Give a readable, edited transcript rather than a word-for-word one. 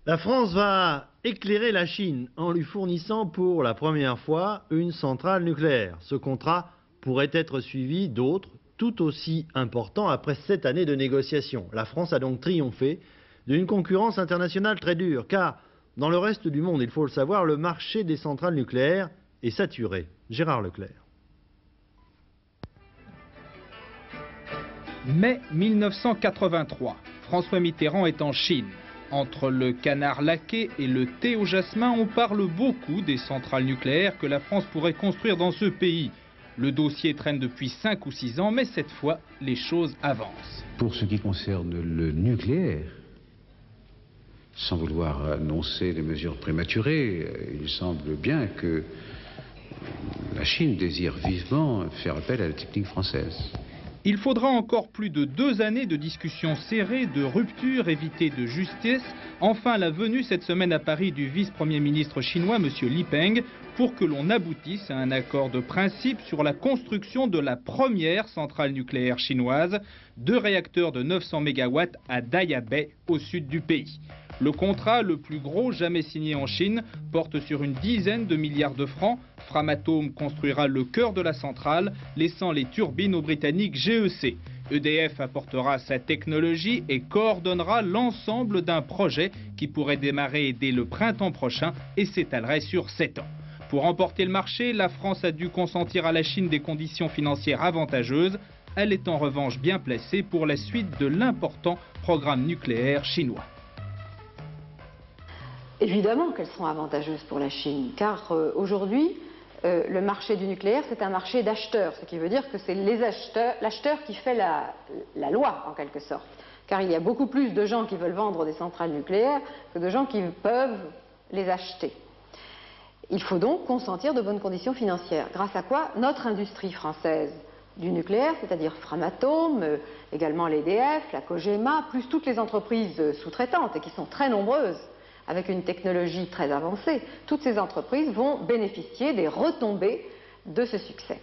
La France va éclairer la Chine en lui fournissant pour la première fois une centrale nucléaire. Ce contrat pourrait être suivi d'autres tout aussi importants après 7 années de négociations. La France a donc triomphé d'une concurrence internationale très dure, car dans le reste du monde, il faut le savoir, le marché des centrales nucléaires est saturé. Gérard Leclerc. Mai 1983, François Mitterrand est en Chine. Entre le canard laqué et le thé au jasmin, on parle beaucoup des centrales nucléaires que la France pourrait construire dans ce pays. Le dossier traîne depuis 5 ou 6 ans, mais cette fois, les choses avancent. Pour ce qui concerne le nucléaire, sans vouloir annoncer des mesures prématurées, il semble bien que la Chine désire vivement faire appel à la technique française. Il faudra encore plus de 2 années de discussions serrées, de ruptures évitées de justesse. Enfin, la venue cette semaine à Paris du vice-premier ministre chinois, M. Li Peng, pour que l'on aboutisse à un accord de principe sur la construction de la première centrale nucléaire chinoise, 2 réacteurs de 900 MW à Daya Bay, au sud du pays. Le contrat, le plus gros jamais signé en Chine, porte sur une dizaine de milliards de francs. Framatome construira le cœur de la centrale, laissant les turbines aux Britanniques GEC. EDF apportera sa technologie et coordonnera l'ensemble d'un projet qui pourrait démarrer dès le printemps prochain et s'étalerait sur 7 ans. Pour remporter le marché, la France a dû consentir à la Chine des conditions financières avantageuses. Elle est en revanche bien placée pour la suite de l'important programme nucléaire chinois. Évidemment qu'elles seront avantageuses pour la Chine, car aujourd'hui, le marché du nucléaire, c'est un marché d'acheteurs, ce qui veut dire que c'est l'acheteur qui fait la loi, en quelque sorte. Car il y a beaucoup plus de gens qui veulent vendre des centrales nucléaires que de gens qui peuvent les acheter. Il faut donc consentir de bonnes conditions financières, grâce à quoi notre industrie française du nucléaire, c'est-à-dire Framatome, également l'EDF, la Cogema, plus toutes les entreprises sous-traitantes, et qui sont très nombreuses, avec une technologie très avancée, toutes ces entreprises vont bénéficier des retombées de ce succès.